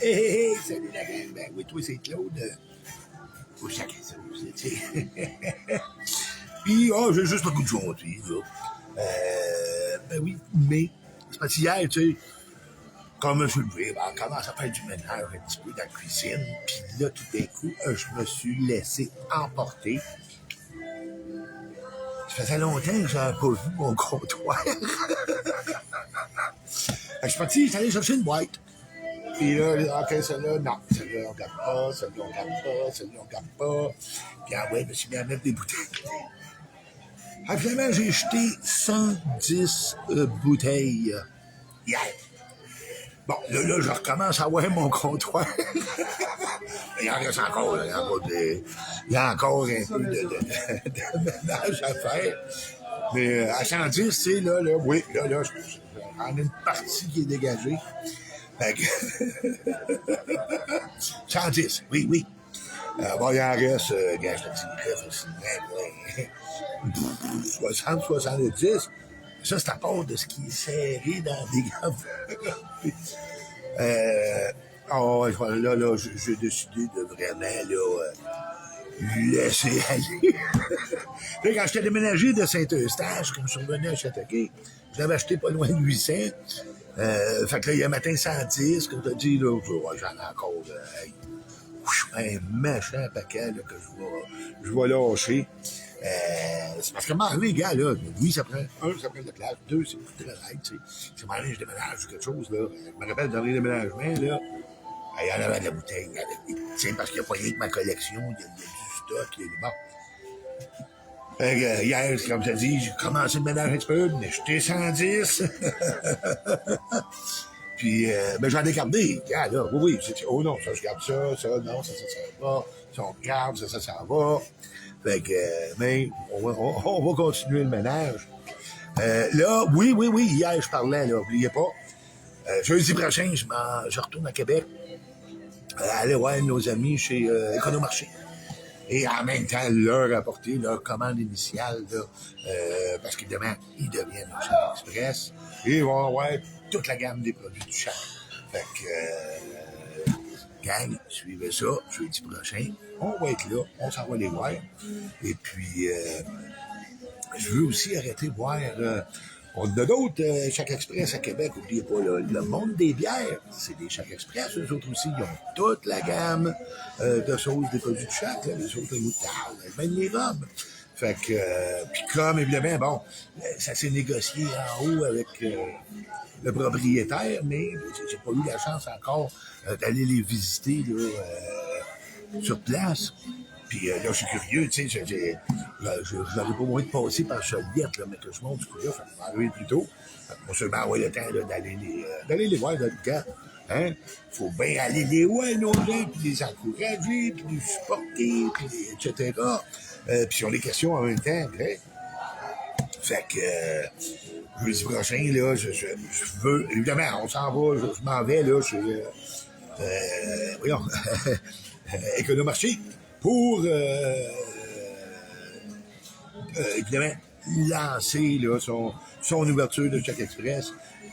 Hey, salut la gang. Ben oui, toi, c'est Claude. Faut chacun ça, tu sais. Puis, j'ai juste le goût de jouer, là. Ben oui, mais, c'est parce qu'hier, tu sais, comme je le dis, on commence à faire du ménage un petit peu dans la cuisine. Puis là, tout d'un coup, je me suis laissé emporter. Ça faisait longtemps que j'avais pas vu mon comptoir. Je suis parti, j'allais chercher une boîte. Puis là, OK, celle-là, non. Celle-là, on garde pas. Celle-là, on garde pas. Celle-là, on garde pas. Puis ouais, je me suis mis à mettre des bouteilles. Finalement, j'ai jeté 110 bouteilles hier. Bon, là, je recommence à voir mon comptoir. Il en reste encore, là. Il y a encore un peu de ménage à faire. Mais à 110, tu sais, là, oui, là, j'en ai une partie qui est dégagée. Fait que 110, oui. Bon, il en reste, gage de très facilement, 60, 70. Ça, c'est à part de ce qui est serré dans des gammes. Là, j'ai décidé de vraiment, laisser aller. Là, quand j'étais déménagé de Saint-Eustache, quand je suis revenu à Châteauguay, je l'avais acheté pas loin de 800. Fait que là, il y a matin 110, comme t'as dit, là, j'en ai encore, un méchant paquet, là, que je vais lâcher. C'est parce que les gars, là, oui, ça prend de place, 2, c'est beaucoup de travail, tu sais. Si je déménage ou quelque chose, là, je me rappelle le dernier déménagement, là, il y en avait de la bouteille, tu sais, parce qu'il n'y a pas rien que ma collection, il y a du stock, il y a du bon. Hier, comme je te dis, j'ai commencé le ménage un petit peu, mais j'étais 110. Puis, j'en ai gardé. Regarde, là, oui, oh non, ça, je garde ça, non, ça va. Ça, on garde, ça va. Fait que, mais, on va continuer le ménage. Là, oui, hier, je parlais, là, oubliez pas. Jeudi prochain, je retourne à Québec. Aller voir nos amis chez Économarché. Et en même temps, leur apporter leur commande initiale, là, parce qu'évidemment, ils deviennent un Chef Express. Et ils vont avoir toute la gamme des produits du Chef. Fait que, gang, suivez ça, jeudi prochain. On va être là, on s'en va les voir. Et puis, je veux aussi arrêter de voir... on a d'autres Chac Express à Québec, n'oubliez pas, là, le monde des bières, c'est des Chac Express, eux autres aussi, ils ont toute la gamme de sauces des produits de Chac, là, les autres, les moutardes, même les robes. Fait que, puis comme, évidemment, bon, ça s'est négocié en haut avec le propriétaire, mais j'ai pas eu la chance encore d'aller les visiter, là, sur place. Puis là, je suis curieux, tu sais, j'aurais pas moyen de passer par Chaudiette, là, mais que je monte du coup là, ça va arriver plus tôt. Moi, seulement avoir le temps là, d'aller les voir de le cas. Hein? Faut bien aller les voir, nos gens, puis les encourager, puis les supporter, puis etc. Puis sur les questions en même temps, après. Fait que jeudi prochain, là, je veux... Évidemment, on s'en va, je m'en vais, là, chez... voyons, Économarché, pour, évidemment, lancer là, son ouverture de Chac Express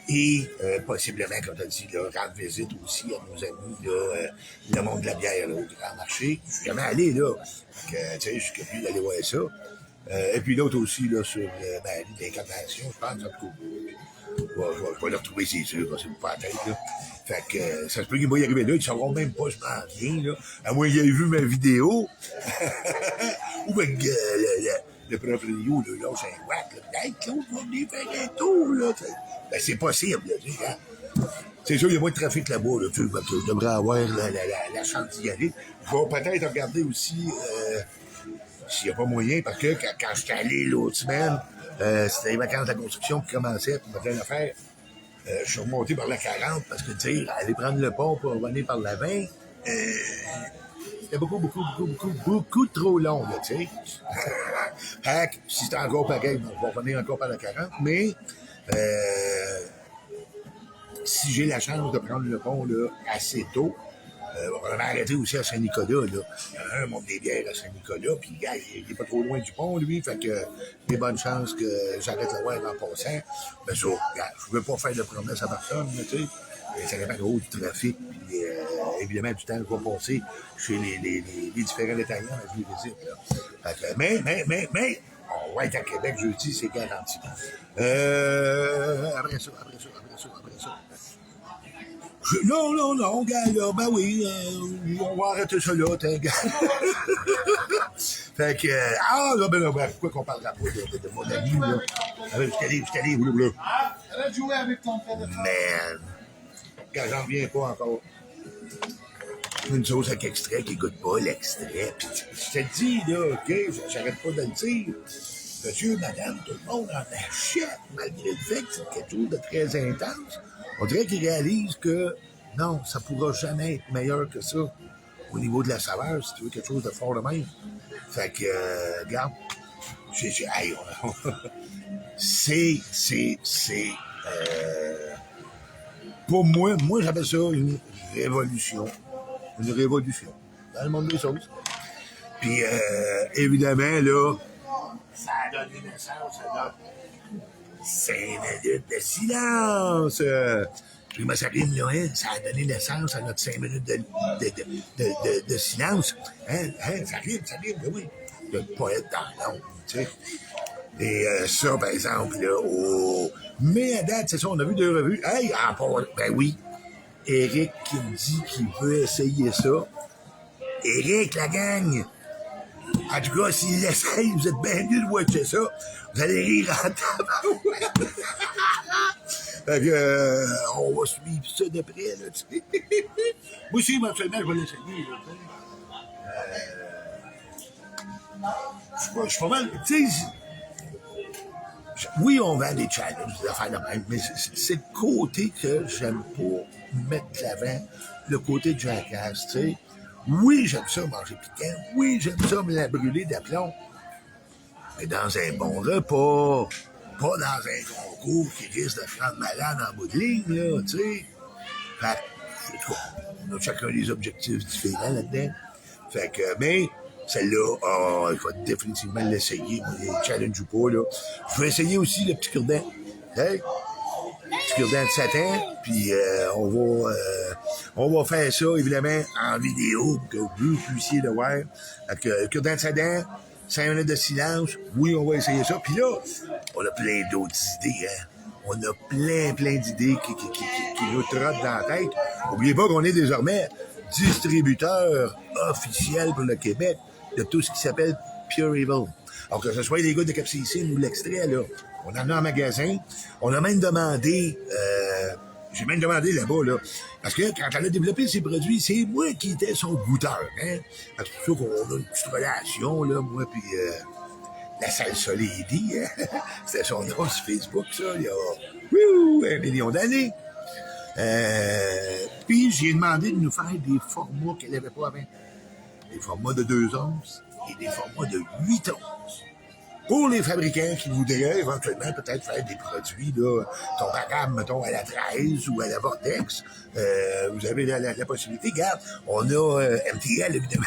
et possiblement, comme tu as dit, là, rendre visite aussi à nos amis, là, le monde de la bière là, au Grand Marché. Je suis jamais allé là. Tu sais, je suis curieux d'aller voir ça. Et puis l'autre aussi, là, sur l'incarnation, je pense, en tout cas. Je vais le retrouver, c'est sûr, c'est pas la tête, là. Fait que ça se peut qu'il va y arriver là, ils ne sauront même pas je m'en viens, là. À moins qu'ils aient vu ma vidéo. Ou bien le propriétaire, là, c'est un wack, là. Hey, Claude va venir faire un tour, là. Ben, c'est possible, là, tu sais, hein. C'est sûr, il y a moins de trafic là-bas, là, tu sais, je devrais avoir la chance d'y aller. Je vais peut-être regarder aussi s'il n'y a pas moyen, parce que quand je suis allé l'autre semaine, c'était les vacances de la construction qui commençaient, puis plein d'affaires. Je suis remonté par la 40 parce que, tu sais, aller prendre le pont pour revenir par la 20, c'était beaucoup trop long, là, tu sais. Fait que, si c'était encore pareil, on va revenir encore par la 40, mais si j'ai la chance de prendre le pont là, assez tôt, on va arrêter aussi à Saint-Nicolas, là. Il y en a un monde des bières à Saint-Nicolas, puis il est pas trop loin du pont, lui, fait que des bonnes chances que j'arrête le voir en passant. Mais ça, je veux pas faire de promesses à personne, tu sais. Ça dépend gros du trafic, puis évidemment, du temps que je vais passer chez les différents détaillants, je les visite. Là. Fait que, mais, on va être à Québec jeudi, c'est garanti. Après ça. Non, gars, là, ben oui, on va arrêter ça là, t'es gars. Fait que, pourquoi qu'on parlera pas de mon ami, là? Je t'allais, blablabla. Elle joué avec ton frère de Man, quand j'en reviens pas encore. Une sauce avec extrait qui goûte pas l'extrait. Puis je te dis, là, OK, j'arrête pas de le dire. Monsieur, madame, tout le monde en achète, malgré le fait que c'est quelque chose de très intense. On dirait qu'ils réalisent que, non, ça pourra jamais être meilleur que ça au niveau de la saveur, si tu veux quelque chose de fort de même. Fait que, regarde, hey, pour moi, j'appelle ça une révolution. Une révolution dans le monde des sauces. Puis, évidemment, là, ça a donné naissance à 5 minutes de silence. Puis Massarine, là, hein, ça a donné naissance à notre 5 minutes de silence. Hein, ça rime, ben oui. Le poète dans l'ombre, tu sais. Et ça, par exemple, là, mais à date, c'est ça, on a vu 2 revues. Hey, ben oui, Eric qui me dit qu'il veut essayer ça. Eric, la gang! En tout cas, s'il l'essaye, vous êtes bien mieux de watcher ça. Vous allez rire en tabarouette. Fait que, on va suivre ça de près, là, tu sais. Moi aussi, éventuellement, je vais l'essayer, là, je suis pas mal, tu sais, oui, on vend des challenges, des affaires de même, mais c'est le côté que j'aime pas mettre de l'avant, le côté de jackass, tu sais. Oui, j'aime ça manger piquant. Oui, j'aime ça me la brûler d'aplomb. Mais dans un bon repas, pas dans un concours qui risque de prendre malade en bout de ligne, là, tu sais. Fait que, on a chacun des objectifs différents là-dedans. Fait que, mais, celle-là, il faut définitivement l'essayer, les challenge ou pas, là. Je vais essayer aussi le petit cure-dent. Hey? Petit cure-dent de satin, puis on va faire ça, évidemment, en vidéo, pour que vous puissiez le voir. Avec cure-dent de satin, 5 minutes de silence, oui, on va essayer ça. Puis là, on a plein d'autres idées, hein. On a plein d'idées qui nous trottent dans la tête. N'oubliez pas qu'on est désormais distributeur officiel pour le Québec de tout ce qui s'appelle Pure Evil. Alors que ce soit les gars de Capsaicine ou de l'extrait, là, on en a en magasin. On a même demandé, j'ai même demandé là-bas, là, parce que quand elle a développé ses produits, c'est moi qui étais son goûteur, hein. C'est pour ça qu'on a une petite relation, là, moi puis la Salsa Lady, hein? C'était son nom sur Facebook, ça, il y a 1 million d'années. Puis j'ai demandé de nous faire des formats qu'elle n'avait pas avant. Des formats de 2 onces et des formats de 8 onces. Pour les fabricants qui voudraient éventuellement peut-être faire des produits là, comparables, mettons, à la 13 ou à la Vortex, vous avez la possibilité. Regarde, on a MTL, évidemment.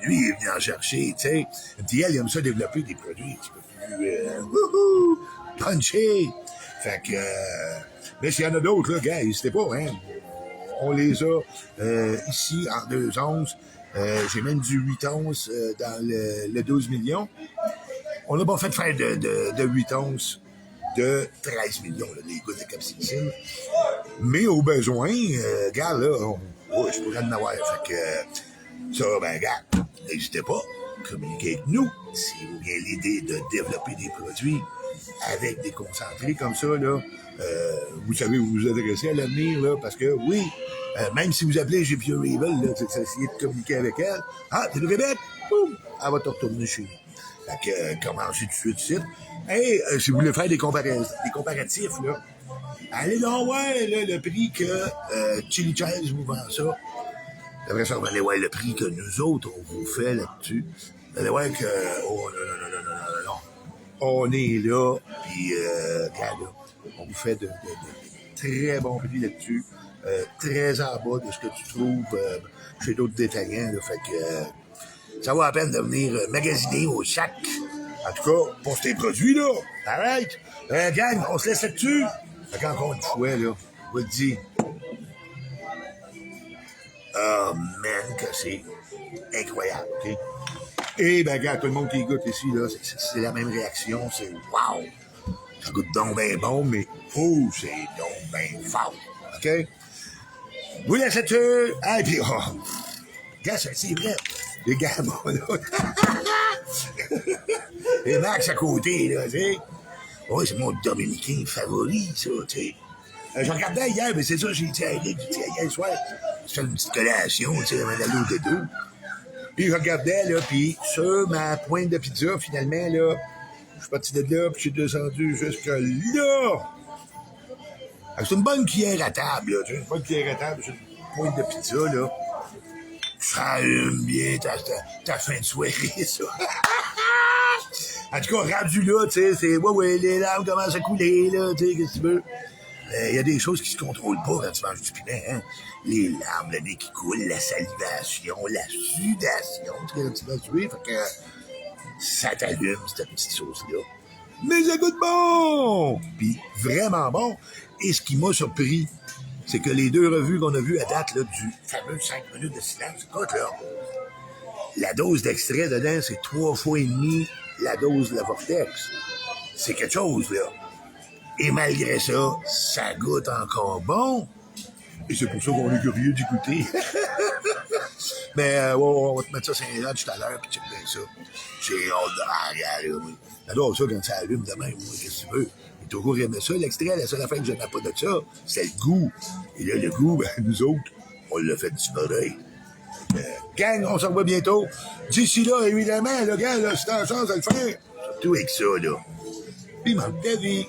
Lui, il est venu en chercher, tu sais. MTL, il aime ça développer des produits un petit peu plus punchés. Fait que... mais s'il y en a d'autres, là, gars, n'hésitez pas, hein. On les a ici en 2 onces. J'ai même du 8 onces dans le 12 millions. On n'a pas fait faire de 8 onces de 13 millions, là, les gars de Capsaicine. Mais au besoin, regarde, là, je pourrais en avoir. Fait que, ça, ben, regarde, n'hésitez pas, communiquez avec nous. Si vous avez l'idée de développer des produits avec des concentrés comme ça, là, vous savez où vous adresser à l'avenir, là, parce que, oui, même si vous appelez J'ai Pure Evil, là, c'est essayer de communiquer avec elle. Ah, t'es de Québec? Boum! Elle va te retourner chez nous. Fait que, commencez tout de suite. Et si vous voulez faire des comparatifs, là, allez donc voir là, le prix que Chili Cheese vous vend ça. Après ça, vous allez voir le prix que nous autres, on vous fait là-dessus. Vous allez voir que, oh non. On est là, puis regarde, là, on vous fait de très bons prix là-dessus. Très en bas de ce que tu trouves chez d'autres détaillants. Là, fait que ça vaut la peine de venir magasiner au sac. En tout cas, pour ces produits-là. Alright? Gang, on se laisse là-dessus. Fait qu'encore une fois, là, je vous le dis. Oh, man, que c'est incroyable, OK? Et, ben, regarde, tout le monde qui goûte ici, là, c'est la même réaction. C'est wow! Ça goûte donc bien bon, mais oh, c'est donc bien fort. OK? Vous l'achètez? Ah, et puis, oh, regarde, c'est vrai. Les gars, bon, là. Et Max à côté, là, tu sais. Oui, c'est mon Dominicain favori, ça, tu sais. Je regardais hier, mais c'est ça, j'ai dit à Eric, j'ai dit hier soir, je fais une petite collation, tu sais, un allô de dos. Puis je regardais, là, puis sur ma pointe de pizza, finalement, là, je suis parti de là, puis je suis descendu jusque là. C'est une bonne cuillère à table, là, tu sais, une bonne cuillère à table sur une pointe de pizza, là. Ça allume bien ta fin de soirée, ça. En tout cas, rendu là, tu sais, c'est, ouais, les larmes commencent à couler, là, tu sais, qu'est-ce que tu veux. Il y a des choses qui se contrôlent pas quand tu manges du piment, hein. Les larmes, le nez qui coule, la salivation, la sudation, quand tu vas tuer, fait que ça t'allume, cette petite sauce-là. Mais ça goûte bon! Puis vraiment bon. Et ce qui m'a surpris, c'est que les deux revues qu'on a vues à date, là, du fameux 5 minutes de silence, écoute, là, la dose d'extrait dedans, c'est 3 fois et demi la dose de la Vortex. C'est quelque chose, là. Et malgré ça, ça goûte encore bon. Et c'est pour ça qu'on est curieux d'y goûter. Mais on va te mettre ça sur les notes tout à l'heure, puis check bien ça. J'ai hâte de regarder, oui. J'adore ça quand ça allume de même, moi, qu'est-ce que tu veux. J'ai toujours aimé ça. L'extrait, la seule affaire que je n'aime pas de ça, c'est le goût. Et là, le goût, ben, nous autres, on l'a fait du pareil. Gang, on se revoit bientôt. D'ici là, évidemment, le gars, là, si t'as la chance de le faire, surtout avec ça, là. Piment de vie.